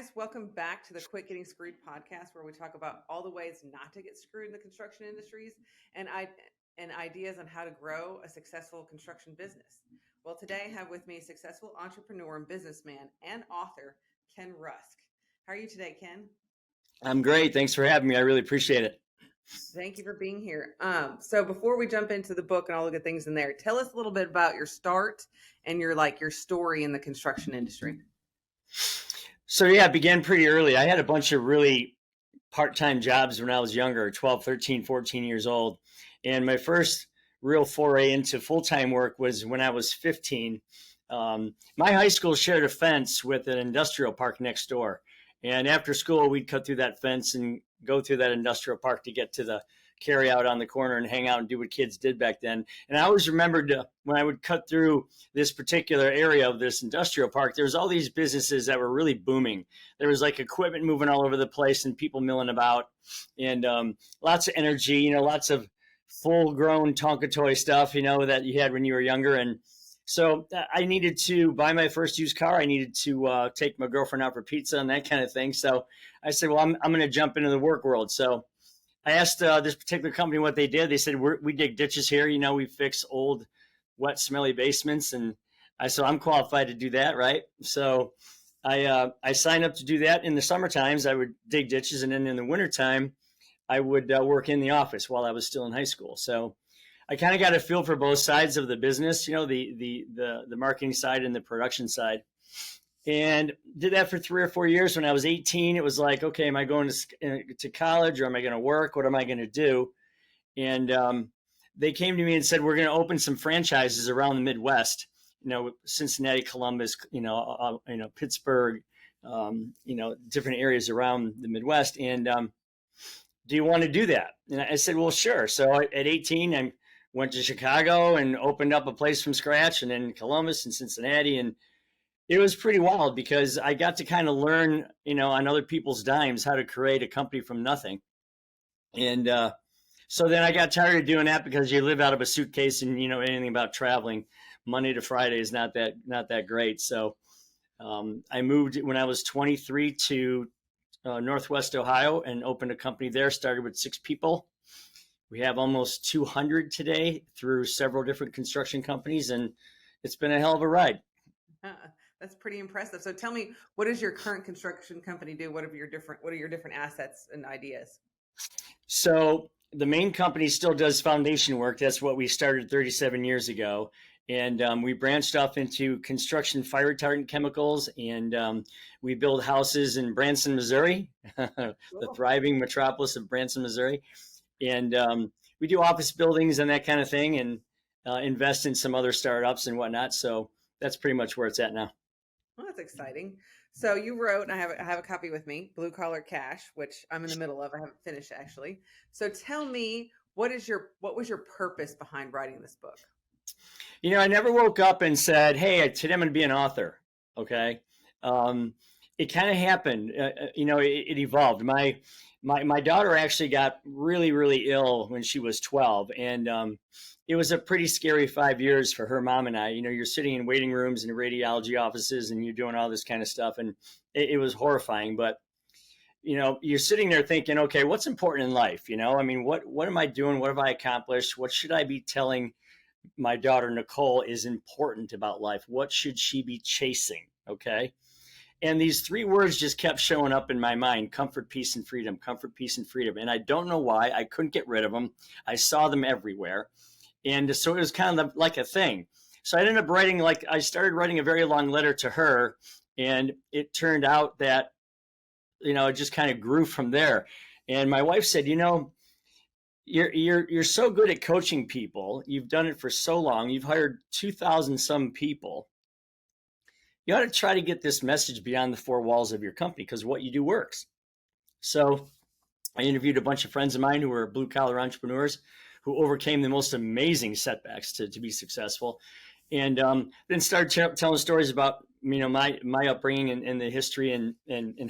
guys. Welcome back to the Quit Getting Screwed podcast, where we talk about all the ways not to get screwed in the construction industries and ideas on how to grow a successful construction business. Well, today I have with me successful entrepreneur and businessman and author, Ken Rusk. How are you today, Ken? I'm great. Thanks for having me. I really appreciate it. Thank you for being here. So before we jump into the book and all the good things in there, tell us a little bit about your start and your story in the construction industry. So yeah, it began pretty early. I had a bunch of really part-time jobs when I was younger, 12, 13, 14 years old. And my first real foray into full-time work was when I was 15. My high school shared a fence with an industrial park next door. And after school, we'd cut through that fence and go through that industrial park to get to the carry out on the corner and hang out and do what kids did back then. And I always remembered when I would cut through this particular area of this industrial park, there was all these businesses that were really booming. There was like equipment moving all over the place and people milling about, and lots of energy, lots of full grown Tonka toy stuff, that you had when you were younger. And so I needed to buy my first used car. I needed to take my girlfriend out for pizza and that kind of thing. So I said, well, I'm going to jump into the work world. So I asked this particular company what they did. They said, we dig ditches here. We fix old, wet, smelly basements. And I said, I'm qualified to do that, right? So I signed up to do that. In the summer times, I would dig ditches. And then in the wintertime, I would work in the office while I was still in high school. So I kind of got a feel for both sides of the business, the marketing side and the production side. And did that for 3 or 4 years. When I was 18, it was like, okay, am I going to college or am I going to work? What am I going to do? And they came to me and said, we're going to open some franchises around the Midwest, Cincinnati, Columbus, Pittsburgh, different areas around the Midwest. And do you want to do that? And I said, well, sure. So at 18, I went to Chicago and opened up a place from scratch, and then Columbus and Cincinnati. And it was pretty wild because I got to kind of learn, on other people's dimes how to create a company from nothing. And so then I got tired of doing that because you live out of a suitcase and, anything about traveling Monday to Friday is not that great. So I moved when I was 23 to Northwest Ohio and opened a company there, started with 6 people. We have almost 200 today through several different construction companies, and it's been a hell of a ride. That's pretty impressive. So tell me, what does your current construction company do? What are your different assets and ideas? So the main company still does foundation work. That's what we started 37 years ago. And we branched off into construction fire retardant chemicals, and we build houses in Branson, Missouri, the thriving metropolis of Branson, Missouri. And we do office buildings and that kind of thing, and invest in some other startups and whatnot. So that's pretty much where it's at now. Well, that's exciting. So you wrote, and I have a copy with me, Blue Collar Cash, which I'm in the middle of. I haven't finished actually. So tell me, what was your purpose behind writing this book? I never woke up and said, hey, today I'm going to be an author. Okay. It kind of happened. It evolved. My daughter actually got really, really ill when she was 12. And it was a pretty scary 5 years for her mom and I. You're sitting in waiting rooms and radiology offices and you're doing all this kind of stuff. And it was horrifying. But, you're sitting there thinking, okay, what's important in life? What am I doing? What have I accomplished? What should I be telling my daughter, Nicole, is important about life? What should she be chasing? Okay. And these 3 words just kept showing up in my mind: comfort, peace, and freedom, comfort, peace, and freedom. And I don't know why. I couldn't get rid of them. I saw them everywhere. And so it was kind of like a thing. So I ended up I started writing a very long letter to her, and it turned out that, it just kind of grew from there. And my wife said, you're so good at coaching people. You've done it for so long. You've hired 2,000 some people. You ought to try to get this message beyond the 4 walls of your company, because what you do works. So I interviewed a bunch of friends of mine who were blue collar entrepreneurs who overcame the most amazing setbacks to be successful. And then started telling stories about, my upbringing and the history and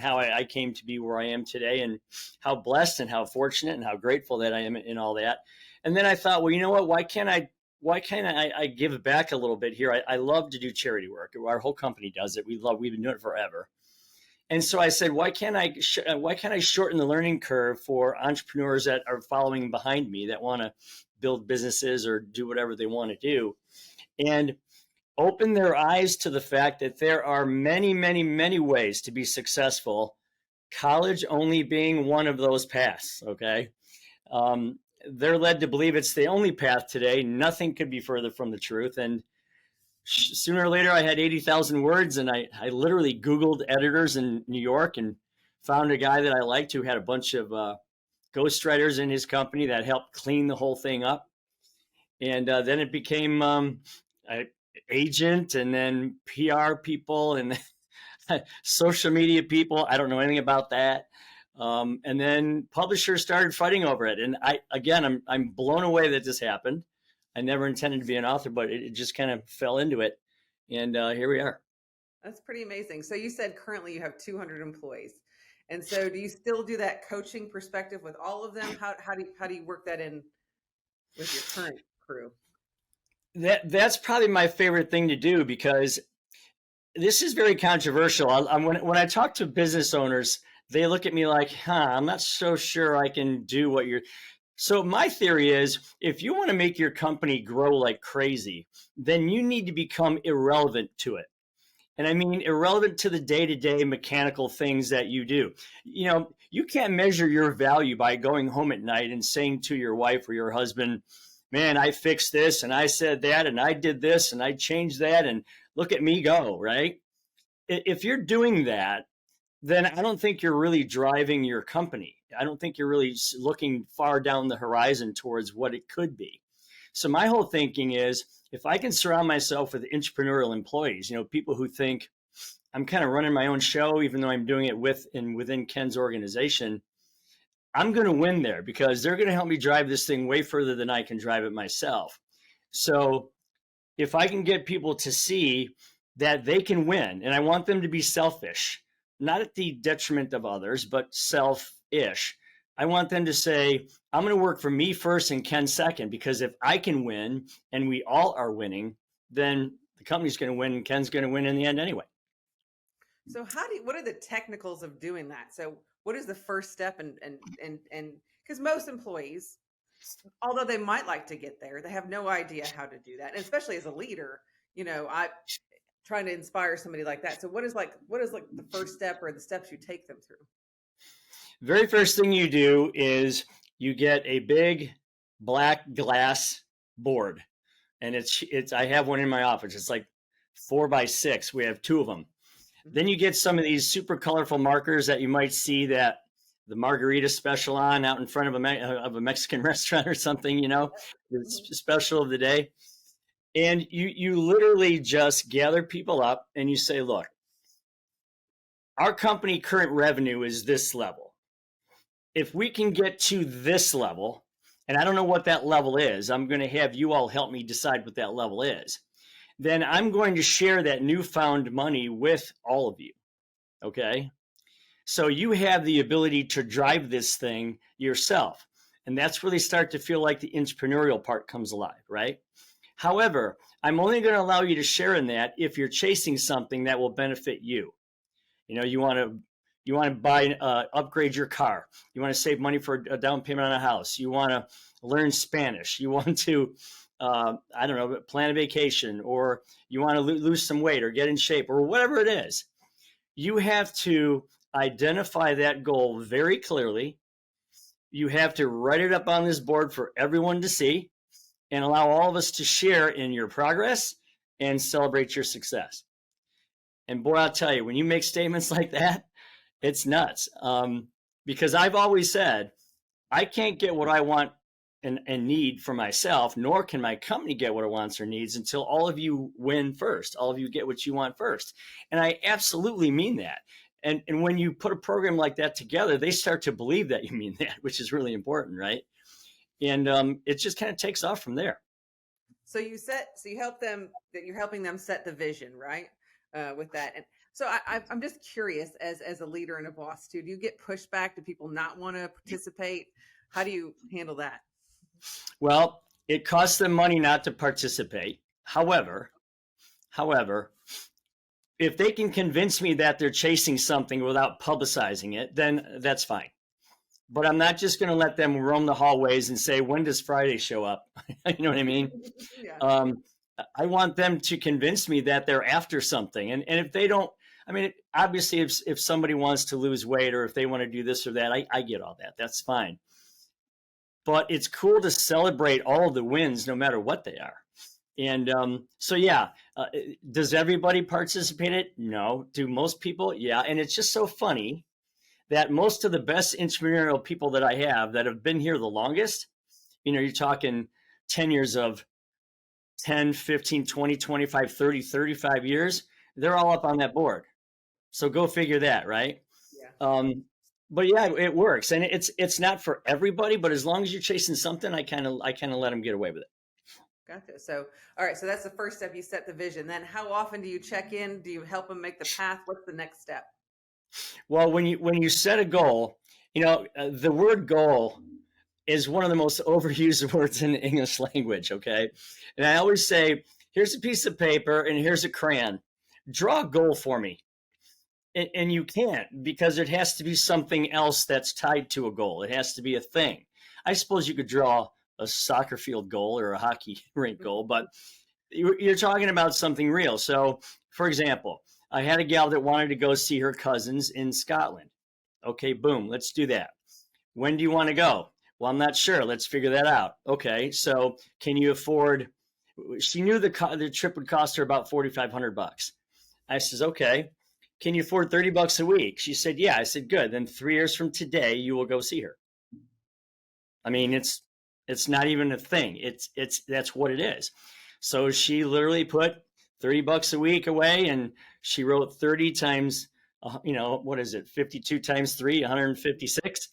how I came to be where I am today, and how blessed and how fortunate and how grateful that I am in all that. And then I thought, well, you know what, why can't I give back a little bit here? I love to do charity work. Our whole company does it. We've been doing it forever. And so I said, why can't I shorten the learning curve for entrepreneurs that are following behind me that want to build businesses or do whatever they want to do, and open their eyes to the fact that there are many, many, many ways to be successful, college only being one of those paths. Okay. They're led to believe it's the only path today. Nothing could be further from the truth. And sooner or later, I had 80,000 words, and I literally Googled editors in New York and found a guy that I liked who had a bunch of ghostwriters in his company that helped clean the whole thing up. And then it became agent, and then PR people, and social media people. I don't know anything about that. And then publishers started fighting over it. And I'm blown away that this happened. I never intended to be an author, but it just kind of fell into it. And here we are. That's pretty amazing. So you said currently you have 200 employees. And so do you still do that coaching perspective with all of them? How do you work that in with your current crew? That's probably my favorite thing to do, because this is very controversial. When I talk to business owners, they look at me like, I'm not so sure I can do what you're. So my theory is, if you want to make your company grow like crazy, then you need to become irrelevant to it. And I mean irrelevant to the day-to-day mechanical things that you do. You can't measure your value by going home at night and saying to your wife or your husband, man, I fixed this and I said that and I did this and I changed that and look at me go, right? If you're doing that, then I don't think you're really driving your company. I don't think you're really looking far down the horizon towards what it could be. So my whole thinking is, if I can surround myself with entrepreneurial employees, people who think I'm kind of running my own show, even though I'm doing it within Ken's organization, I'm going to win there, because they're going to help me drive this thing way further than I can drive it myself. So if I can get people to see that they can win, and I want them to be selfish, not at the detriment of others, but selfish. I want them to say, I'm going to work for me first and Ken second, because if I can win and we all are winning, then the company's going to win and Ken's going to win in the end anyway. So what are the technicals of doing that? So what is the first step? And because most employees, although they might like to get there, they have no idea how to do that. And especially as a leader, I trying to inspire somebody like that. So what is the first step or the steps you take them through? Very first thing you do is you get a big black glass board, and it's I have one in my office. It's like 4x6. We have 2 of them. Mm-hmm. Then you get some of these super colorful markers that you might see that the margarita special on out in front of a Mexican restaurant or something, the special of the day. And you literally just gather people up and you say, look, our company current revenue is this level. If we can get to this level, and I don't know what that level is, I'm going to have you all help me decide what that level is. Then I'm going to share that newfound money with all of you. Okay? So you have the ability to drive this thing yourself. And that's where they start to feel like the entrepreneurial part comes alive, right? However, I'm only going to allow you to share in that if you're chasing something that will benefit you. You want to buy, upgrade your car. You want to save money for a down payment on a house. You want to learn Spanish. You want to, plan a vacation, or you want to lose some weight or get in shape, or whatever it is. You have to identify that goal very clearly. You have to write it up on this board for everyone to see, and allow all of us to share in your progress and celebrate your success. And boy, I'll tell you, when you make statements like that, it's nuts. Because I've always said, I can't get what I want and need for myself, nor can my company get what it wants or needs until all of you win first. All of you get what you want first. And I absolutely mean that. And when you put a program like that together, they start to believe that you mean that, which is really important, right? And it just kind of takes off from there. So you help them, that you're helping them set the vision, right? With that. And so I'm just curious, as a leader and a boss too, do you get pushback? Do people not want to participate? How do you handle that? Well, it costs them money not to participate. However, if they can convince me that they're chasing something without publicizing it, then that's fine. But I'm not just going to let them roam the hallways and say, when does Friday show up? You know what I mean? Yeah. I want them to convince me that they're after something. And if they don't, I mean, obviously, if somebody wants to lose weight or if they want to do this or that, I get all that. That's fine. But it's cool to celebrate all of the wins, no matter what they are. And so, yeah, does everybody participate in it? No. Do most people? Yeah. And it's just so funny that most of the best entrepreneurial people that I have that have been here the longest, you know, you're talking 10 years of 10, 15, 20, 25, 30, 35 years, they're all up on that board. So go figure that, right? Yeah. But yeah, it works. And it's not for everybody, but as long as you're chasing something, I kind of let them get away with it. Gotcha. So, all right. So that's the first step. You set the vision. Then how often do you check in? Do you help them make the path? What's the next step? Well, when you set a goal, you know, the word goal is one of the most overused words in the English language. Okay. And I always say, here's a piece of paper and here's a crayon. Draw a goal for me. And you can't, because it has to be something else that's tied to a goal. It has to be a thing. I suppose you could draw a soccer field goal or a hockey rink goal, but you're talking about something real. So, for example, I had a gal that wanted to go see her cousins in Scotland. Okay, boom, let's do that. When do you want to go? Well, I'm not sure. Let's figure that out. Okay, so can you afford? She knew the trip would cost her about $4,500. I says, okay. Can you afford $30 a week? She said, yeah. I said, good. Then 3 years from today, you will go see her. I mean, it's not even a thing. That's what it is. So she literally put $30 a week away, and she wrote 30 times, what is it? 52 times 3, 156.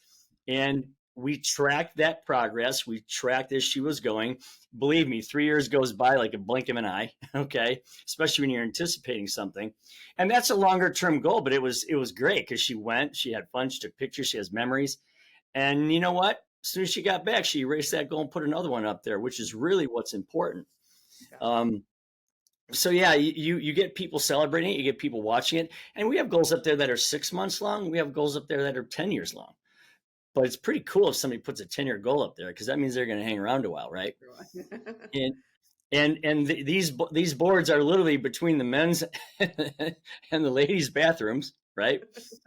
And we tracked that progress. We tracked as she was going. Believe me, 3 years goes by like a blink of an eye. Okay. Especially when you're anticipating something. And that's a longer term goal, but it was great because she went, she had fun, she took pictures, she has memories. And you know what? As soon as she got back, she erased that goal and put another one up there, which is really what's important. So yeah, you get people celebrating it, you get people watching it. And we have goals up there that are 6 months long. We have goals up there that are 10 years long. But it's pretty cool if somebody puts a 10-year goal up there, because that means they're going to hang around a while, right? These boards are literally between the men's and the ladies' bathrooms, right?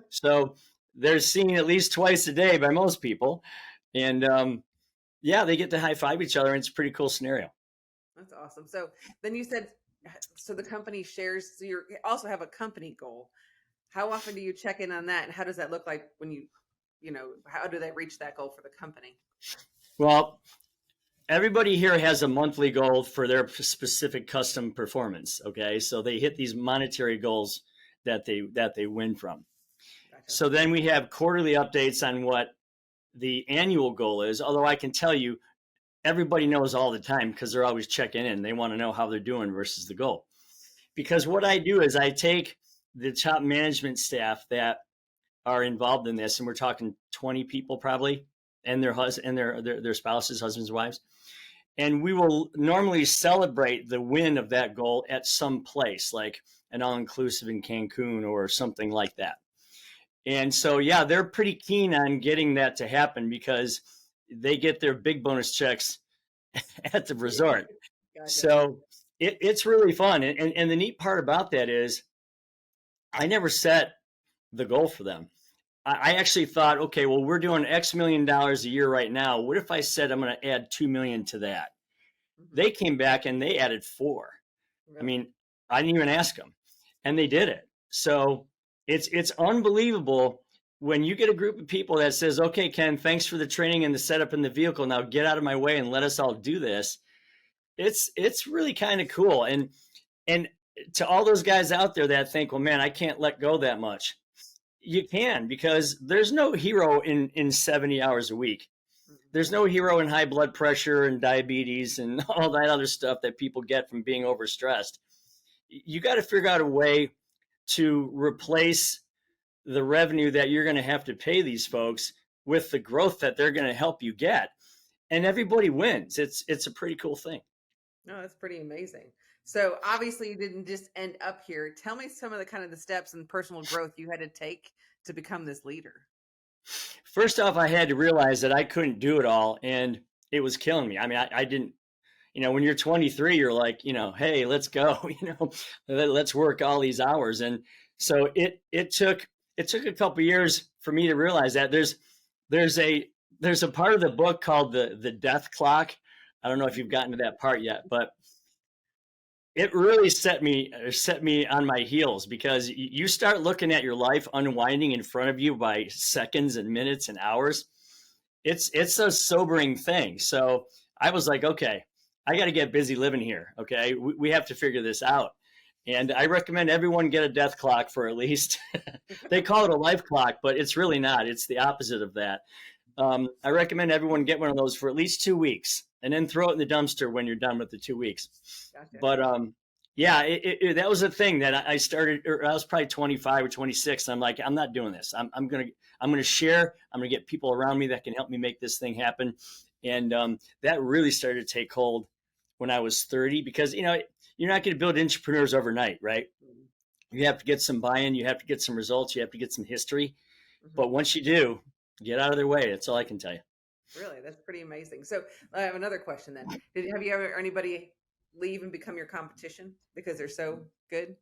So they're seen at least twice a day by most people, and they get to high five each other, and it's a pretty cool scenario. That's awesome. So then you said, so the company shares. So you also have a company goal. How often do you check in on that, and how does that look like when how do they reach that goal for the company? Well, everybody here has a monthly goal for their specific custom performance. Okay. So they hit these monetary goals that they win from. Gotcha. So then we have quarterly updates on what the annual goal is. Although I can tell you, everybody knows all the time because they're always checking in. They want to know how they're doing versus the goal. Because what I do is I take the top management staff that are involved in this, and we're talking 20 people probably, and their spouses, husbands, wives. And we will normally celebrate the win of that goal at some place, like an all-inclusive in Cancun or something like that. And so, yeah, they're pretty keen on getting that to happen because they get their big bonus checks at the resort. Gotcha. So it's really fun. And the neat part about that is I never set the goal for them. I actually thought, okay, well, we're doing X million dollars a year right now. What if I said I'm going to add 2 million to that? Mm-hmm. They came back and they added 4. Really? I mean, I didn't even ask them, and they did it. So it's unbelievable when you get a group of people that says, okay, Ken, thanks for the training and the setup in the vehicle. Now get out of my way and let us all do this. It's really kind of cool. And to all those guys out there that think, well, man, I can't let go that much. You can, because there's no hero in 70 hours a week. There's no hero in high blood pressure and diabetes and all that other stuff that people get from being overstressed. You got to figure out a way to replace the revenue that you're going to have to pay these folks with the growth that they're going to help you get. And everybody wins. It's a pretty cool thing. No, that's pretty amazing. So obviously you didn't just end up here. Tell me some of the kind of the steps and personal growth you had to take to become this leader. First off, I had to realize that I couldn't do it all, and it was killing me. I mean, I didn't, when you're 23, you're like, hey, let's go, let's work all these hours. And so it took a couple years for me to realize that there's a part of the book called the death clock. I don't know if you've gotten to that part yet, but it really set me on my heels, because you start looking at your life unwinding in front of you by seconds and minutes and hours. It's a sobering thing. So I was like, okay, I got to get busy living here. Okay, we have to figure this out. And I recommend everyone get a death clock for at least, they call it a life clock, but it's really not. It's the opposite of that. I recommend everyone get one of those for at least 2 weeks, and then throw it in the dumpster when you're done with the 2 weeks. Gotcha. But yeah, that was a thing that I started, or I was probably 25 or 26. And I'm like, I'm not doing this. I'm going to share. I'm going to get people around me that can help me make this thing happen. And that really started to take hold when I was 30, because, you're not going to build entrepreneurs overnight, right? Mm-hmm. You have to get some buy-in. You have to get some results. You have to get some history. Mm-hmm. But once you do, get out of their way. That's all I can tell you. Really? That's pretty amazing. So I have another question then. Have you ever anybody leave and become your competition because they're so good?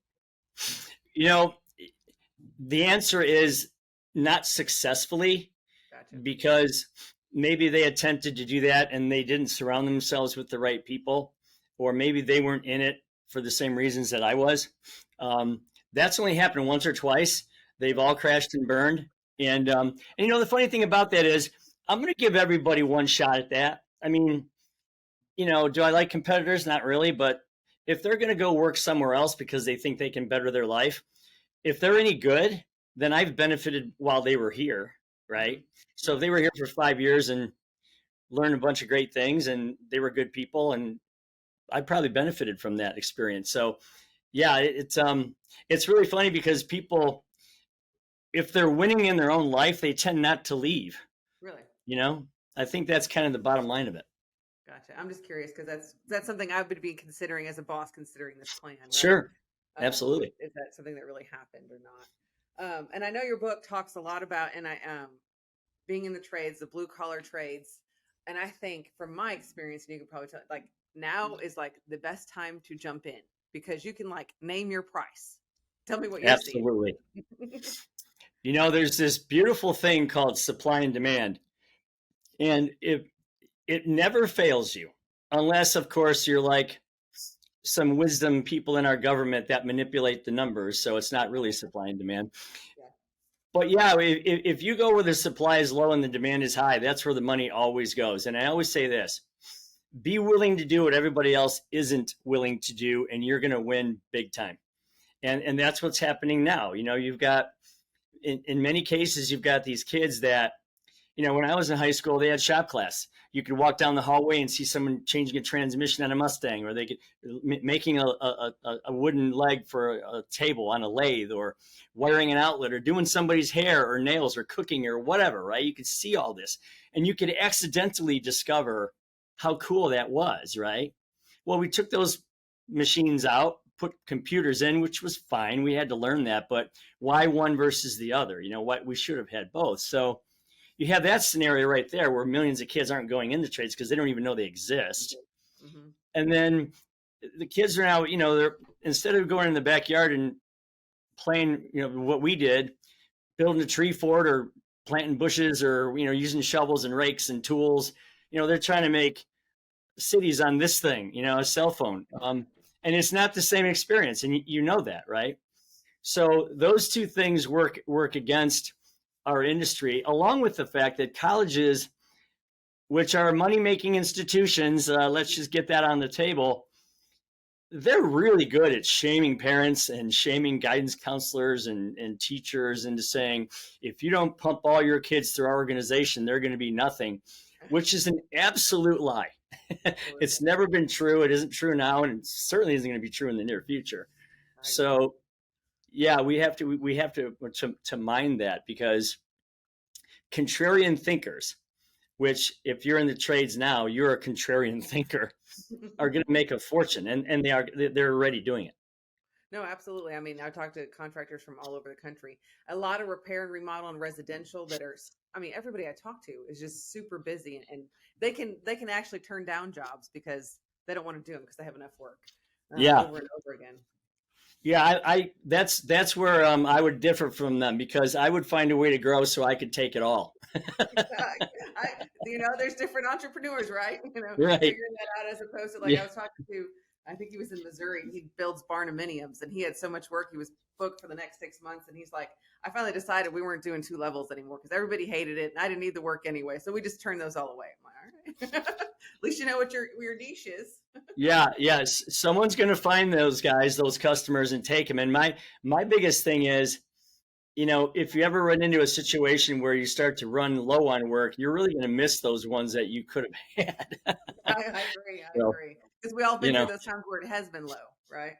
The answer is not successfully. Gotcha. Because maybe they attempted to do that and they didn't surround themselves with the right people, or maybe they weren't in it for the same reasons that I was. That's only happened once or twice. They've all crashed and burned. And the funny thing about that is, I'm going to give everybody one shot at that. I mean, do I like competitors? Not really. But if they're going to go work somewhere else because they think they can better their life, if they're any good, then I've benefited while they were here, right? So if they were here for 5 years and learned a bunch of great things and they were good people, and I probably benefited from that experience. So yeah, it's really funny, because people, if they're winning in their own life, they tend not to leave. Really? I think that's kind of the bottom line of it. Gotcha. I'm just curious, because that's something I would be considering as a boss, considering this plan. Right? Sure. Absolutely. Is that something that really happened or not? And I know your book talks a lot about, being in the trades, the blue collar trades. And I think from my experience, and you can probably tell, like, now is like the best time to jump in, because you can like name your price. Tell me what you're seeing. Absolutely. There's this beautiful thing called supply and demand. And it never fails you, unless, of course, you're like some wisdom people in our government that manipulate the numbers. So it's not really supply and demand. But yeah, if you go where the supply is low and the demand is high, that's where the money always goes. And I always say this: be willing to do what everybody else isn't willing to do, and you're going to win big time. And that's what's happening now. You've got, in many cases, you've got these kids that, when I was in high school, they had shop class. You could walk down the hallway and see someone changing a transmission on a Mustang, or they could making a wooden leg for a table on a lathe, or wiring an outlet, or doing somebody's hair or nails, or cooking, or whatever, right? You could see all this, and you could accidentally discover how cool that was, right? Well, we took those machines out, put computers in, which was fine. We had to learn that, but why one versus the other? What we should have had both. So you have that scenario right there, where millions of kids aren't going into trades because they don't even know they exist. Mm-hmm. And then the kids are now, they're, instead of going in the backyard and playing, what we did, building a tree fort or planting bushes, or, using shovels and rakes and tools, they're trying to make cities on this thing, a cell phone. And it's not the same experience. And you know that, right? So those two things work against our industry, along with the fact that colleges, which are money-making institutions, let's just get that on the table, they're really good at shaming parents and shaming guidance counselors and teachers into saying, if you don't pump all your kids through our organization, they're going to be nothing, which is an absolute lie. It's never been true. It isn't true now, and it certainly isn't going to be true in the near future. So yeah, we have to mind that, because contrarian thinkers which if you're in the trades now, you're a contrarian thinker, are going to make a fortune, and they're already doing it. No, absolutely. I mean, I talked to contractors from all over the country. A lot of repair and remodel and residential that are, I mean, everybody I talk to is just super busy, and they can actually turn down jobs because they don't want to do them because they have enough work Yeah. over and over again. Yeah, I that's where I would differ from them, because I would find a way to grow so I could take it all. There's different entrepreneurs, right? Right. Figuring that out as opposed to, like, Yeah. I was talking to, I think he was in Missouri, and he builds barnuminiums, and he had so much work, he was booked for the next 6 months, and he's like, I finally decided we weren't doing 2 levels anymore because everybody hated it, and I didn't need the work anyway, so we just turned those all away. I'm like, all right. At least you know what your niche is. Yeah, yes. Someone's going to find those guys, those customers, and take them. And my biggest thing is, if you ever run into a situation where you start to run low on work, you're really going to miss those ones that you could have had. I agree. I agree. Because we all been through those times where it has been low, right?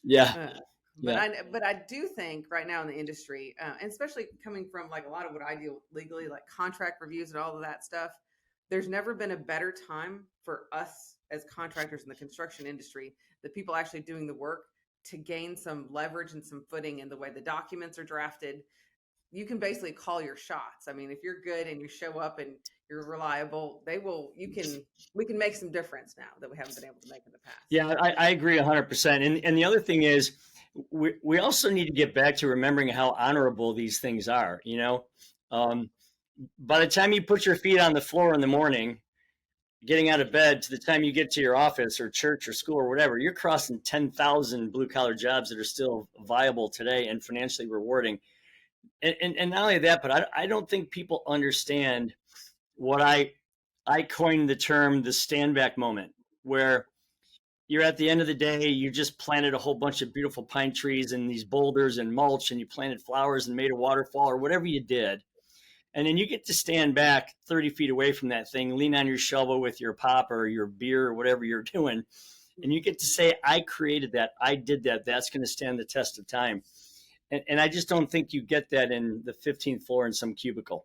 Yeah. But I do think right now in the industry, and especially coming from like a lot of what I do legally, like contract reviews and all of that stuff, there's never been a better time for us as contractors in the construction industry, the people actually doing the work, to gain some leverage and some footing in the way the documents are drafted. You can basically call your shots. I mean, if you're good and you show up and you're reliable, we can make some difference now that we haven't been able to make in the past. Yeah, I agree 100%. And the other thing is, we also need to get back to remembering how honorable these things are. By the time you put your feet on the floor in the morning, getting out of bed to the time you get to your office or church or school or whatever, you're crossing 10,000 blue collar jobs that are still viable today and financially rewarding. And not only that, but I don't think people understand what I coined the term, the stand back moment, where you're at the end of the day, you just planted a whole bunch of beautiful pine trees and these boulders and mulch, and you planted flowers and made a waterfall or whatever you did. And then you get to stand back 30 feet away from that thing, lean on your shovel with your pop or your beer or whatever you're doing. And you get to say, I created that. I did that. That's going to stand the test of time. And I just don't think you get that in the 15th floor in some cubicle.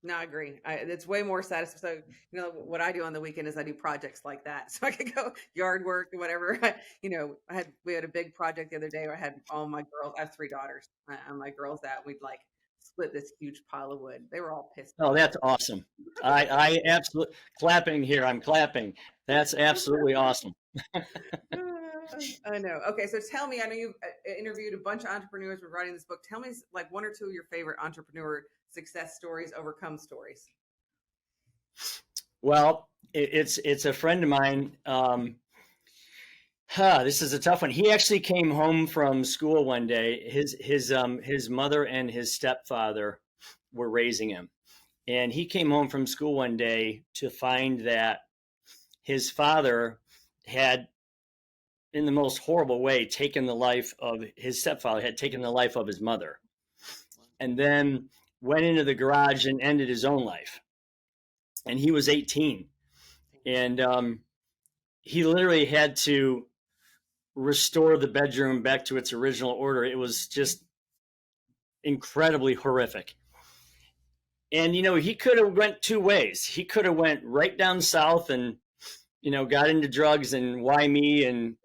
No, I agree. It's way more satisfying. So, what I do on the weekend is I do projects like that. So I could go yard work or whatever. We had a big project the other day where I had all my girls, I have 3 daughters, and my girls we'd like split this huge pile of wood. They were all pissed. Oh, that's awesome. I absolutely clapping here. I'm clapping. That's absolutely awesome. I know. Okay. So tell me, I know you've interviewed a bunch of entrepreneurs for writing this book. Tell me like 1 or 2 of your favorite entrepreneur success stories, overcome stories. Well, it's a friend of mine. This is a tough one. He actually came home from school one day. His mother and his stepfather were raising him. And he came home from school one day to find that his father had, in the most horrible way, taken the life of his stepfather, had taken the life of his mother, and then went into the garage and ended his own life. And he was 18. And he literally had to restore the bedroom back to its original order. It was just incredibly horrific. And, he could have went 2 ways. He could have went right down south and, got into drugs and why me and,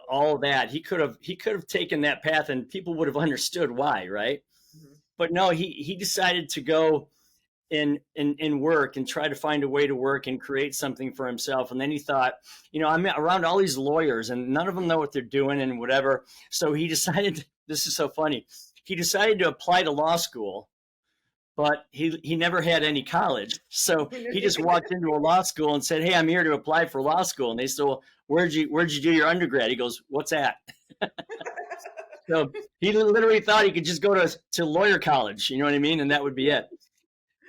all of that. He could have taken that path and people would have understood why, right? Mm-hmm. But no, he decided to go and work and try to find a way to work and create something for himself. And then he thought, I'm around all these lawyers and none of them know what they're doing and whatever. So he decided, this is so funny, he decided to apply to law school, but he never had any college. So he just walked into a law school and said, hey, I'm here to apply for law school. And they said, well, where'd you do your undergrad? He goes, what's that? So he literally thought he could just go to lawyer college, you know what I mean? And that would be it.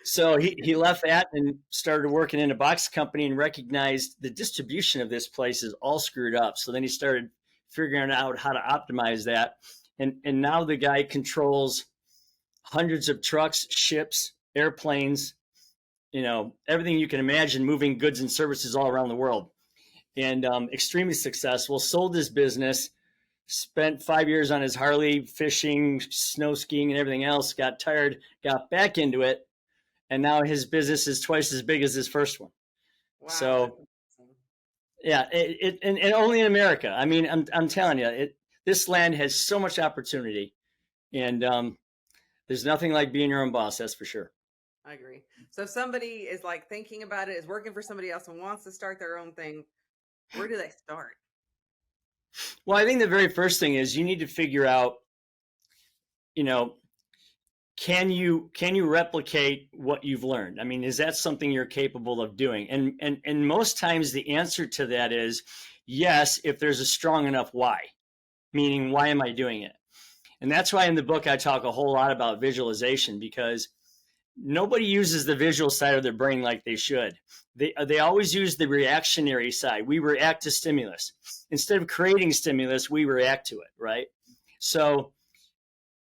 So he left that and started working in a box company and recognized the distribution of this place is all screwed up. So then he started figuring out how to optimize that. And now the guy controls hundreds of trucks, ships, airplanes, everything you can imagine, moving goods and services all around the world. And extremely successful, sold his business, spent 5 years on his Harley, fishing, snow skiing, and everything else, got tired, got back into it, and now his business is twice as big as his first one. Wow. So yeah, and only in America. I mean, I'm telling you, this land has so much opportunity, and there's nothing like being your own boss. That's for sure. I agree. So if somebody is like thinking about it, is working for somebody else and wants to start their own thing, where do they start? Well, I think the very first thing is you need to figure out, you know, can you replicate what you've learned? I mean, is that something you're capable of doing? And most times the answer to that is yes, if there's a strong enough why. Meaning, why am I doing it? And that's why in the book I talk a whole lot about visualization, because nobody uses the visual side of their brain like they should. They always use the reactionary side. We react to stimulus. Instead of creating stimulus, we react to it, right? So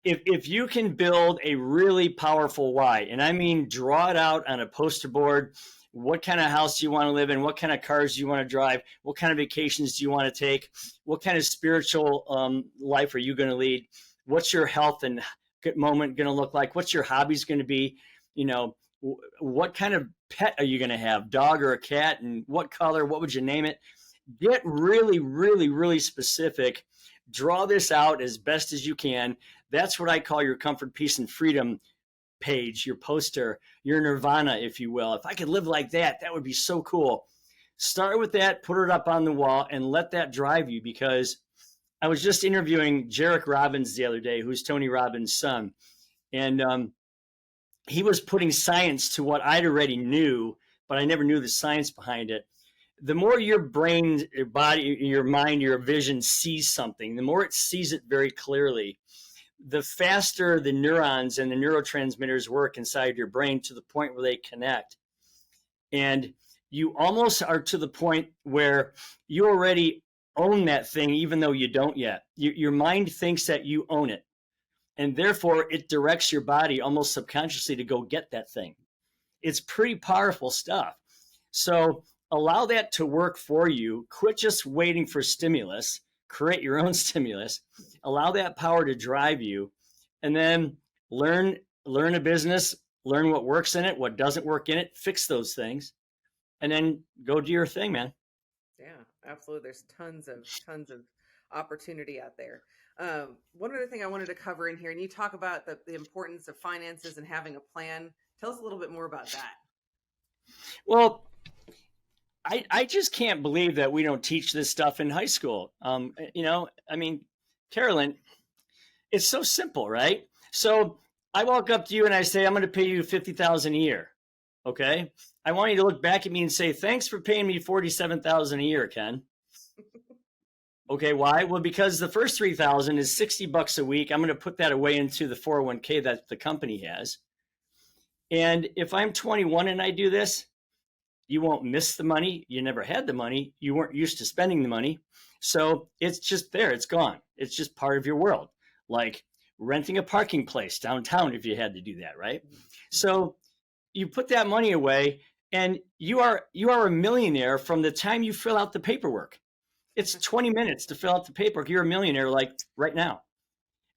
if you can build a really powerful why, and I mean draw it out on a poster board, what kind of house do you want to live in? What kind of cars do you want to drive? What kind of vacations do you want to take? What kind of spiritual life are you going to lead? What's your health and moment going to look like? What's your hobbies going to be? You know, what kind of pet are you going to have? Dog or a cat? And what color? What would you name it? Get really, really, really specific. Draw this out as best as you can. That's what I call your comfort, peace, and freedom page, your poster, your nirvana, if you will. If I could live like that, that would be so cool. Start with that, put it up on the wall, and let that drive you. Because I was just interviewing Jarek Robbins the other day, who's Tony Robbins' son. And he was putting science to what I'd already knew, but I never knew the science behind it. The more your brain, your body, your mind, your vision sees something, the more it sees it very clearly, the faster the neurons and the neurotransmitters work inside your brain to the point where they connect. And you almost are to the point where you already own that thing, even though you don't yet. Your mind thinks that you own it. And therefore, it directs your body almost subconsciously to go get that thing. It's pretty powerful stuff. So allow that to work for you. Quit just waiting for stimulus. Create your own stimulus. Allow that power to drive you. And then learn a business, learn what works in it, what doesn't work in it, fix those things, and then go do your thing, man. Yeah, absolutely. There's tons of opportunity out there. One other thing I wanted to cover in here, and you talk about the importance of finances and having a plan. Tell us a little bit more about that. Well, I just can't believe that we don't teach this stuff in high school. You know, I mean, Karalynn, it's so simple, right? So I walk up to you and I say, I'm going to pay you $50,000 a year. Okay. I want you to look back at me and say, thanks for paying me $47,000 a year, Ken. Okay. Why? Well, because the first $3,000 is $60 a week. I'm going to put that away into the 401k that the company has. And if I'm 21 and I do this, you won't miss the money. You never had the money. You weren't used to spending the money. So it's just there. It's gone. It's just part of your world. Like renting a parking place downtown if you had to do that, right? So you put that money away and you are a millionaire from the time you fill out the paperwork. It's 20 minutes to fill out the paperwork. You're a millionaire like right now.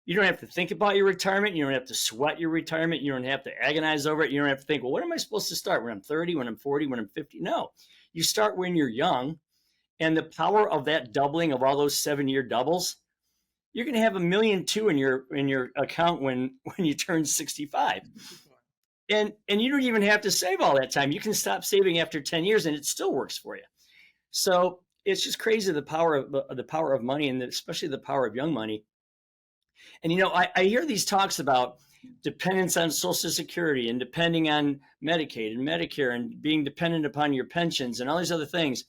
You don't have to think about your retirement. You don't have to sweat your retirement. You don't have to agonize over it. You don't have to think, well, when am I supposed to start? When I'm 30, when I'm 40, when I'm 50? No, you start when you're young. And the power of that doubling of all those 7-year doubles, you're going to have $1.2 million in your account when you turn 65. And you don't even have to save all that time. You can stop saving after 10 years and it still works for you. So it's just crazy the power of money, and especially the power of young money. And, you know, I hear these talks about dependence on Social Security and depending on Medicaid and Medicare and being dependent upon your pensions and all these other things.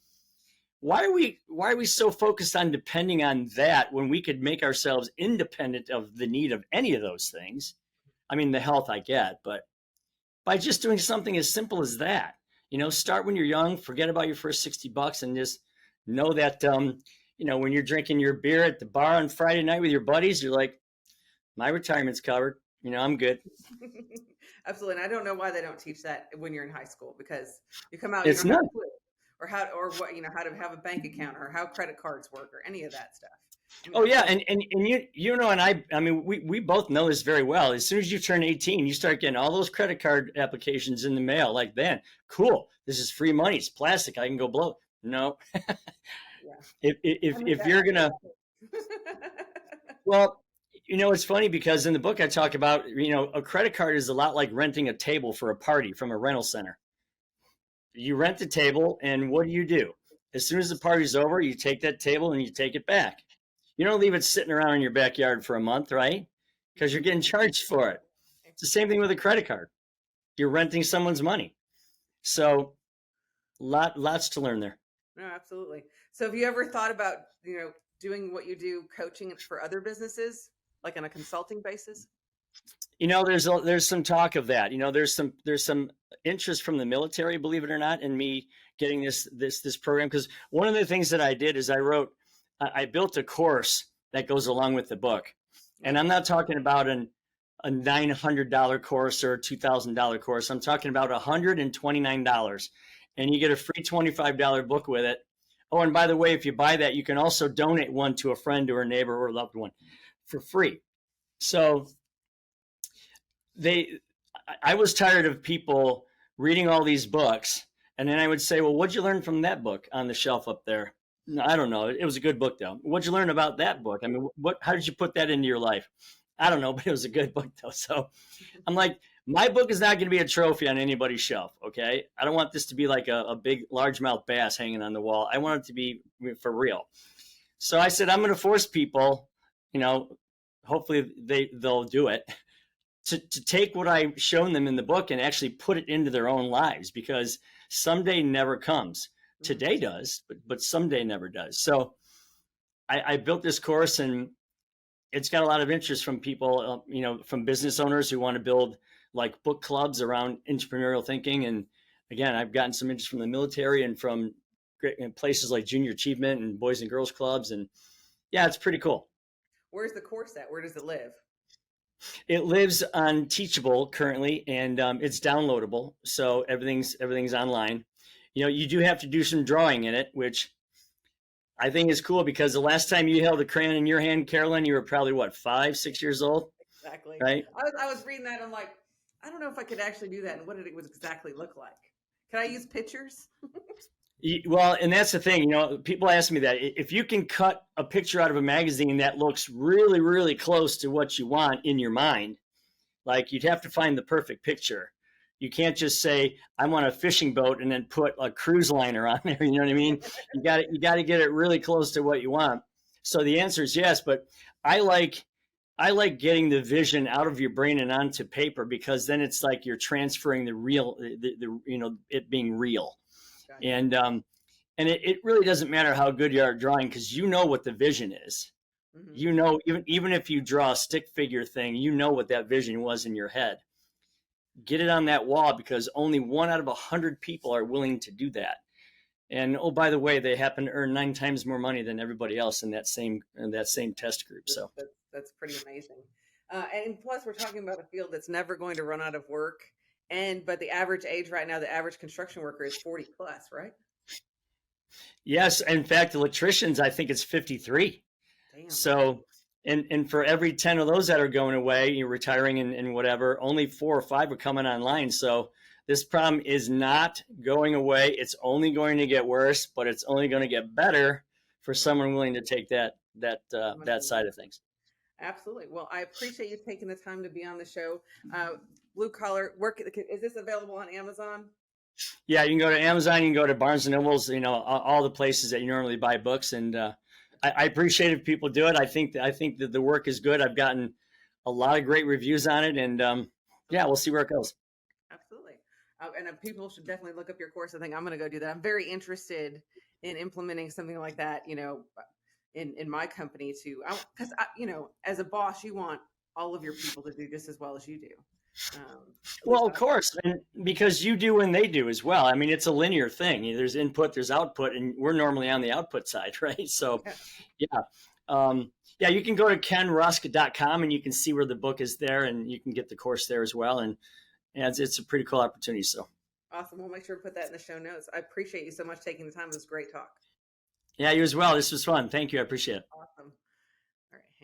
Why are we so focused on depending on that when we could make ourselves independent of the need of any of those things? I mean, the health I get, but by just doing something as simple as that, you know, start when you're young, forget about your first $60 and just know that, you know, when you're drinking your beer at the bar on Friday night with your buddies, you're like, my retirement's covered. You know, I'm good. Absolutely. And I don't know why they don't teach that when you're in high school, because you come out, It's not. or what, you know, how to have a bank account or how credit cards work or any of that stuff. Oh yeah, and you know, and I mean we both know this very well. As soon as you turn 18, you start getting all those credit card applications in the mail. Like, then, cool, this is free money. It's plastic. I can go blow. No, Yeah. if you're gonna, well, you know, it's funny because in the book I talk about, you know, a credit card is a lot like renting a table for a party from a rental center. You rent the table, and what do? As soon as the party's over, you take that table and you take it back. You don't leave it sitting around in your backyard for a month, right? Because you're getting charged for it. It's the same thing with a credit card. You're renting someone's money. So lots to learn there. No, absolutely. So have you ever thought about, doing what you do, coaching for other businesses, like on a consulting basis? You know, there's some talk of that. You know, there's some interest from the military, believe it or not, in me getting this program. Because one of the things that I did is I built a course that goes along with the book, and I'm not talking about a $900 course or a $2,000 course. I'm talking about $129, and you get a free $25 book with it. Oh, and by the way, if you buy that, you can also donate one to a friend or a neighbor or a loved one for free. So I was tired of people reading all these books, and then I would say, well, what'd you learn from that book on the shelf up there? No, I don't know. It was a good book, though. What'd you learn about that book? I mean, how did you put that into your life? I don't know, but it was a good book, though. So I'm like, my book is not going to be a trophy on anybody's shelf, okay? I don't want this to be like a big largemouth bass hanging on the wall. I want it to be for real. So I said, I'm going to force people, you know, hopefully they'll do it, to take what I've shown them in the book and actually put it into their own lives, because someday never comes. Today does, but someday never does. So I built this course, and it's got a lot of interest from people, from business owners who want to build like book clubs around entrepreneurial thinking. And again, I've gotten some interest from the military and from places like Junior Achievement and Boys and Girls Clubs. And yeah, it's pretty cool. Where's the course at? Where does it live? It lives on Teachable currently, and it's downloadable. So everything's online. You know, you do have to do some drawing in it, which I think is cool, because the last time you held a crayon in your hand, Karalynn, you were probably, what, 5, 6 years old? Exactly. Right? I was reading that. I'm like, I don't know if I could actually do that. And what did it exactly look like? Can I use pictures? Well, and that's the thing, you know, people ask me that. If you can cut a picture out of a magazine that looks really, really close to what you want in your mind, like, you'd have to find the perfect picture. You can't just say, I want a fishing boat and then put a cruise liner on there. You know what I mean? You got to get it really close to what you want. So the answer is yes, but I like getting the vision out of your brain and onto paper, because then it's like you're transferring the real, it being real. Gotcha. And it really doesn't matter how good you are at drawing, because you know what the vision is. Mm-hmm. You know, even if you draw a stick figure thing, you know what that vision was in your head. Get it on that wall, because only 1 out of 100 people are willing to do that. And oh, by the way, they happen to earn 9 times more money than everybody else in that same test group. So that's pretty amazing. And plus, we're talking about a field that's never going to run out of work. But the average age right now, the average construction worker is 40 plus, right? Yes, in fact, electricians, I think it's 53. Damn. So. And for every 10 of those that are going away, you're retiring and whatever, only 4 or 5 are coming online. So this problem is not going away. It's only going to get worse, but it's only going to get better for someone willing to take that side of things. Absolutely. Well, I appreciate you taking the time to be on the show. Blue Collar Work. Is this available on Amazon? Yeah, you can go to Amazon. You can go to Barnes and Nobles. You know, all the places that you normally buy books. And I appreciate if people do it. I think that the work is good. I've gotten a lot of great reviews on it, and yeah, we'll see where it goes. Absolutely. And people should definitely look up your course. I think I'm going to go do that. I'm very interested in implementing something like that, in my company too. Because as a boss, you want all of your people to do just as well as you do. Well, of course, and because you do and they do as well. I mean, it's a linear thing. There's input, there's output, and we're normally on the output side, right? So, yeah, you can go to kenrusk.com and you can see where the book is there, and you can get the course there as well. And it's a pretty cool opportunity. So awesome. We'll make sure to put that in the show notes. I appreciate you so much taking the time. It was a great talk. Yeah, you as well. This was fun. Thank you. I appreciate it. Awesome.